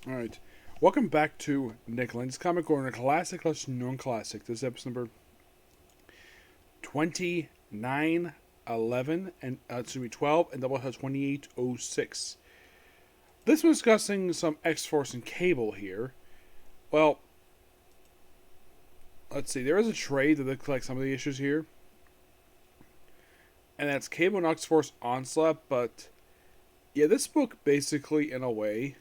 Alright. Welcome back to Lenz Comic Corner, classic slash non-classic. This is episode number 2911 and 12 and Doubleshot 2806. This was discussing some X-Force and Cable here. Well, let's see. There is a trade that looks like some of the issues here. And that's Cable and X-Force Onslaught, but yeah, this book basically, in a way,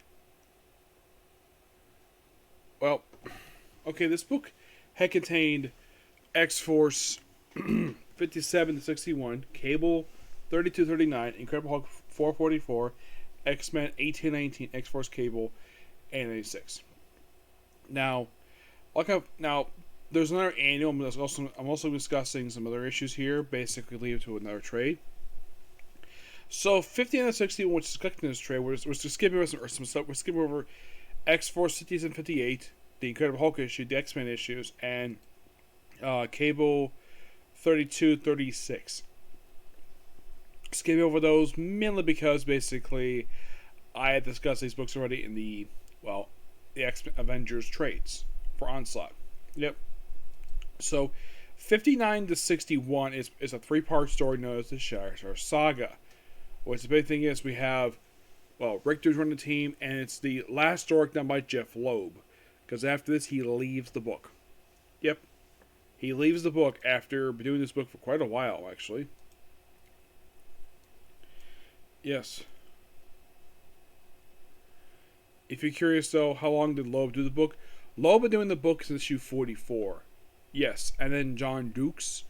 well, okay, this book had contained X-Force 57 to 61, Cable 32-39, Incredible Hulk 444, X-Men 18-19, X-Force Cable, and 86. Now, there's another annual. I'm also discussing some other issues here. Basically, leave it to another trade. So 59 to 61, which is collecting this trade, we're just skipping over some stuff. We're skipping over X-Force 57 58, the Incredible Hulk issue, the X-Men issues, and Cable 32-36. Skipping over those mainly because basically I had discussed these books already in the X-Men Avengers trades for Onslaught. Yep. So 59 to 61 is a 3-part story known as the Shatterstar Saga. Which the big thing is we have, Richter's running the team, and it's the last story done by Jeff Loeb. Because after this, he leaves the book. Yep. He leaves the book after doing this book for quite a while, actually. Yes. If you're curious, though, how long did Loeb do the book? Loeb been doing the book since issue 44. Yes. And then John Dukes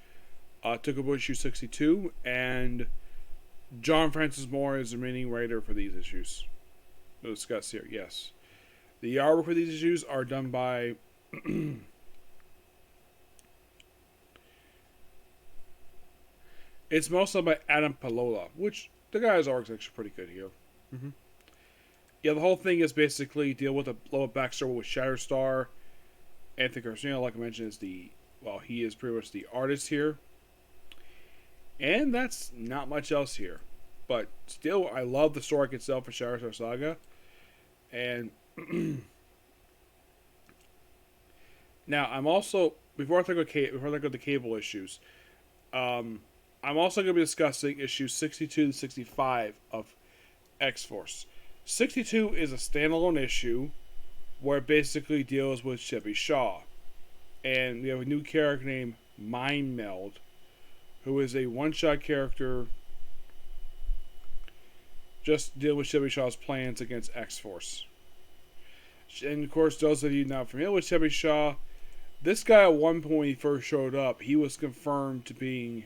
took over issue 62, and John Francis Moore is the remaining writer for these issues. We'll discuss here, yes. The artwork for these issues are done by it's mostly by Adam Palola, which the guy's artwork is actually pretty good here. Mm-hmm. Yeah, the whole thing is basically deal with a low backstory with Shatterstar. Anthony Garcia, like I mentioned, is he is pretty much the artist here. And that's not much else here. But still, I love the story itself for Shatterstar Saga. And now, I'm also, before I talk about the Cable issues, I'm also going to be discussing issues 62 to 65 of X-Force. 62 is a standalone issue where it basically deals with Chevy Shaw. And we have a new character named Mind Meld, who is a one-shot character just deal with Chevy Shaw's plans against X-Force. And of course, those of you not familiar with Chevy Shaw, this guy at one point when he first showed up, he was confirmed to being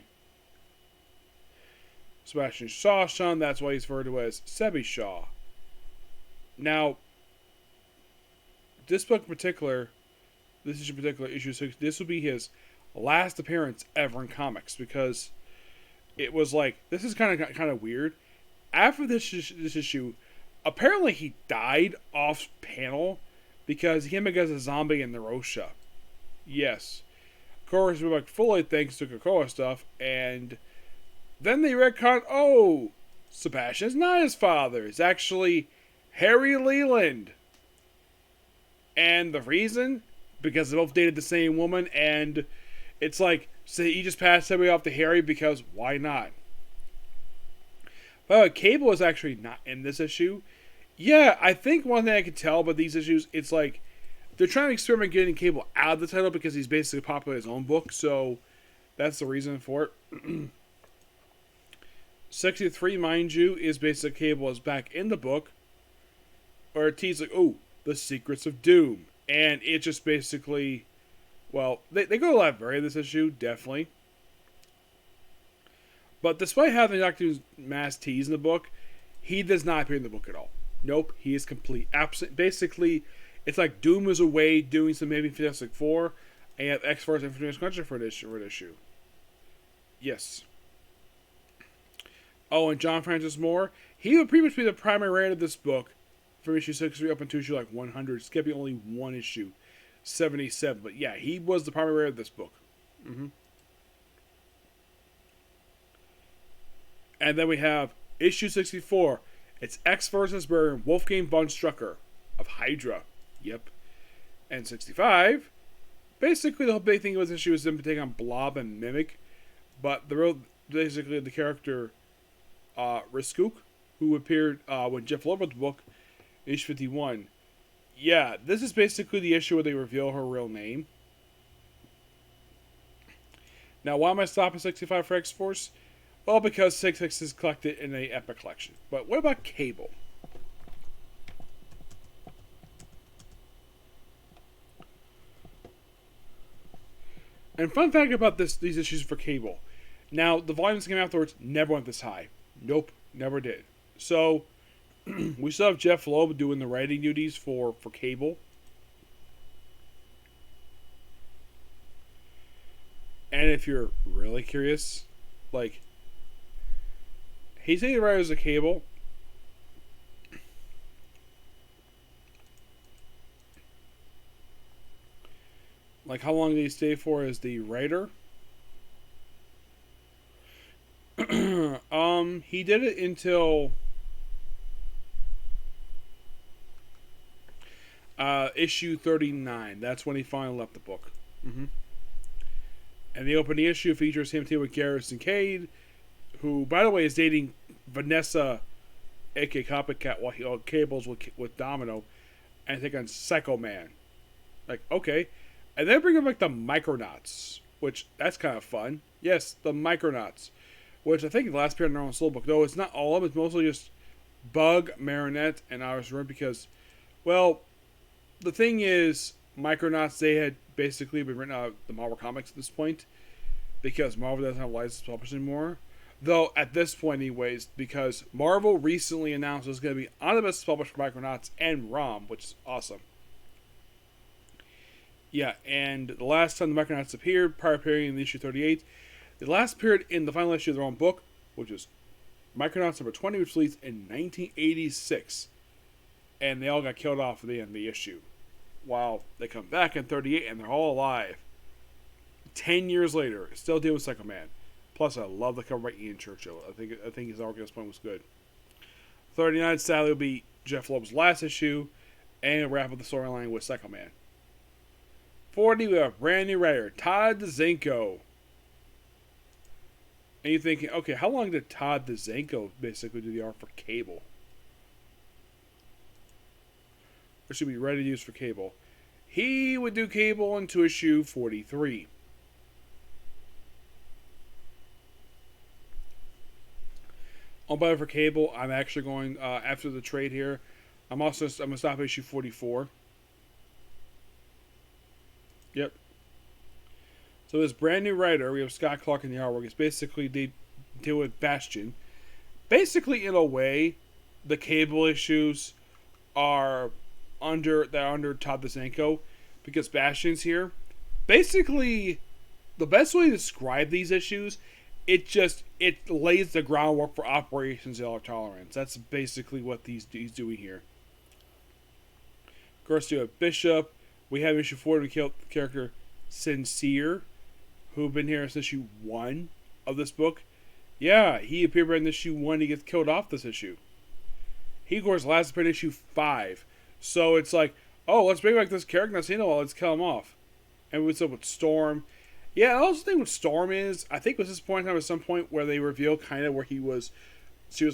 Sebastian Shaw's son. That's why he's referred to as Chevy Shaw. Now, this book in particular, issue 6, this will be his last appearance ever in comics, because it was like, this is kind of weird. After this issue, apparently he died off panel because he came against a zombie in Narosha. Yes. Of course, we're fully thanks to Krakoa stuff, and then they retcon, Sebastian's not his father. It's actually Harry Leland. And the reason? Because they both dated the same woman, and it's like, so he just passed everybody off to Harry because why not? But Cable is actually not in this issue. Yeah, I think one thing I can tell about these issues, it's like they're trying to experiment getting Cable out of the title because he's basically popular in his own book, so that's the reason for it. 63, mind you, is basically Cable is back in the book, or it teases like, the Secrets of Doom. And it just basically, they go a lot better in this issue, definitely. But despite having Doctor Doom's mass tease in the book, he does not appear in the book at all. Nope, he is complete absent. Basically, it's like Doom is away doing some maybe Fantastic Four, and you have X-Force and Information Country for this issue. Yes. Oh, and John Francis Moore, he would pretty much be the primary writer of this book from issue 63 up until issue 100, skipping only one issue, 77. But yeah, he was the primary writer of this book. Mm-hmm. And then we have issue 64. It's X versus Wolfgang von Strucker. of Hydra. Yep. And 65, basically the whole big thing was that she was them taking on Blob and Mimic, but the real, basically the character Riskook, who appeared when Jeff Loeb wrote the book, issue 51. Yeah, this is basically the issue where they reveal her real name. Now, why am I stopping 65 for X-Force? Well, because 66 is collected in a Epic collection. But what about Cable? And fun fact about these issues for Cable. Now, the volumes that came afterwards never went this high. Nope, never did. So, we still have Jeff Loeb doing the writing duties for Cable. And if you're really curious, like, he's taking the writers of Cable. Like, how long did he stay for as the writer? He did it until issue 39. That's when he finally left the book. And the opening issue features him teaming with Garrison Cade, who, by the way, is dating Vanessa, aka Copycat, while he Cable's with Domino, and take on Psycho Man. Like, okay. And then bring him like the Micronauts, which that's kind of fun. Yes, the Micronauts, which I think the last appeared in their own soul book, though it's not all of them. It's mostly just Bug, Marinette, and Iris Rim because, well, the thing is, Micronauts, they had basically been written out of the Marvel Comics at this point because Marvel doesn't have licensed publishers anymore. Though, at this point anyways, because Marvel recently announced it was going to be omnibus published for Micronauts and ROM, which is awesome. Yeah, and the last time the Micronauts appeared, prior appearing in issue 38, the last appeared in the final issue of their own book, which is Micronauts number 20, which released in 1986. And they all got killed off at the end of the issue. While they come back in 38 and they're all alive. 10 years later, still dealing with Psycho Man. Plus, I love the cover by Ian Churchill. I think his arc at this point was good. 39 sadly will be Jeff Loeb's last issue, and wrap up the storyline with Psycho Man. 40, we have a brand new writer, Todd DeZanko. And you're thinking, okay, how long did Todd DeZanko basically do the art for Cable? Or should be ready to use for Cable. He would do Cable into issue 43. By for Cable, I'm actually going after the trade here. I'm gonna stop issue 44. Yep. So this brand new writer, we have Scott Clark in the artwork. It's basically they deal with Bastion. Basically, in a way, the Cable issues are under Todd DeZanko because Bastion's here. Basically, the best way to describe these issues, it lays the groundwork for Operations Zero Tolerance. That's basically what he's doing here. Of course, you have Bishop. We have issue 4 to kill the character Sincere, who've been here since issue 1 of this book. Yeah, he appeared in issue 1. He gets killed off this issue. He, of course, last appeared in issue 5. So it's like, oh, let's bring back this character not seen in a while. Let's kill him off. And what's up with Storm? Yeah, I also think what Storm is, I think it was this point in time at some point where they reveal kind of where she was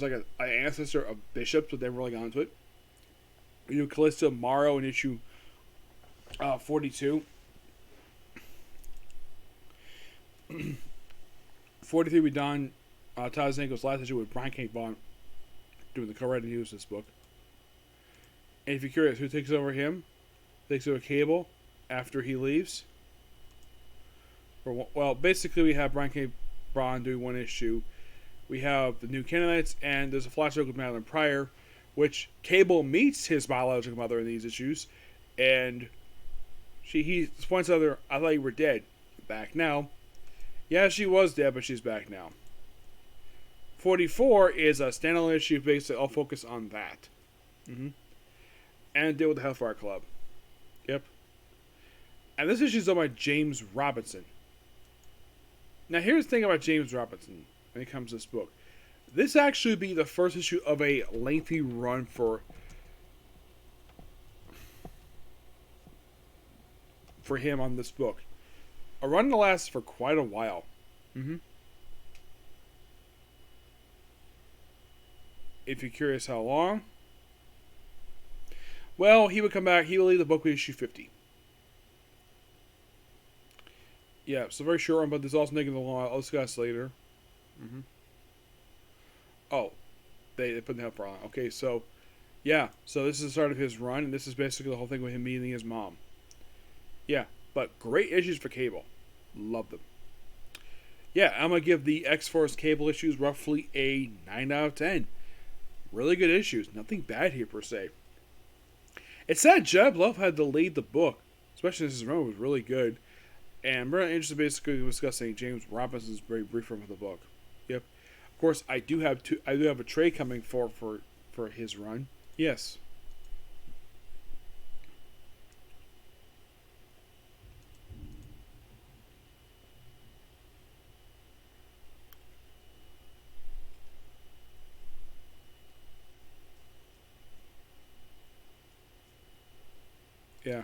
like an ancestor of Bishop, but they never really got into it. You know, Callisto Morrow in issue 42. 43 we done Todd DeZanko's last issue with Brian K. Vaughan doing the co-writing news of this book. And if you're curious, who takes over him? Takes over Cable after he leaves. Well, basically we have Brian K. Vaughan doing one issue. We have the new Canaanites, and there's a flashback with Madeline Pryor, which Cable meets his biological mother in these issues, and he points out there, I thought you were dead. Back now. Yeah, she was dead, but she's back now. 44 is a standalone issue, basically I'll focus on that. And deal with the Hellfire Club. Yep. And this issue is done by James Robinson. Now, here's the thing about James Robinson when it comes to this book. This actually be the first issue of a lengthy run for for him on this book. A run that lasts for quite a while. Mm-hmm. If you're curious how long, well, he would come back. He would leave the book with issue 50. Yeah, so very short one, but there's also taking a long. I'll discuss later. Mm-hmm. Oh, they put the helper on. Okay, so yeah, so this is the start of his run, and this is basically the whole thing with him meeting his mom. Yeah, but great issues for Cable. Love them. Yeah, I'm gonna give the X-Force Cable issues roughly a 9 out of 10. Really good issues. Nothing bad here per se. It's sad Jeb Love had to lead the book, especially since his run was really good. And I'm really interested basically discussing James Robinson's very brief run of the book. Yep. Of course, I do have a trade coming for his run. Yes. Yeah.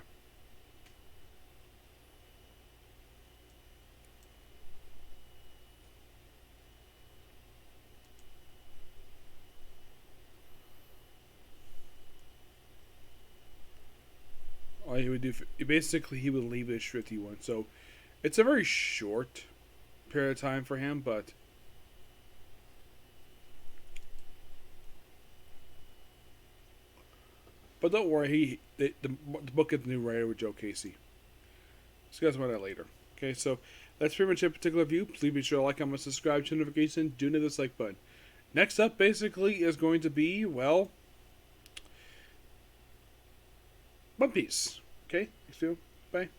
All he would do, basically, he would leave issue 51. So it's a very short period of time for him, but don't worry, the book gets a new writer with Joe Casey. Discuss about that later. Okay, so that's pretty much a particular view. Please be sure to like, comment, subscribe, turn notifications, do hit this like button. Next up, basically, is going to be, well, One Piece. Okay, thanks, Bye.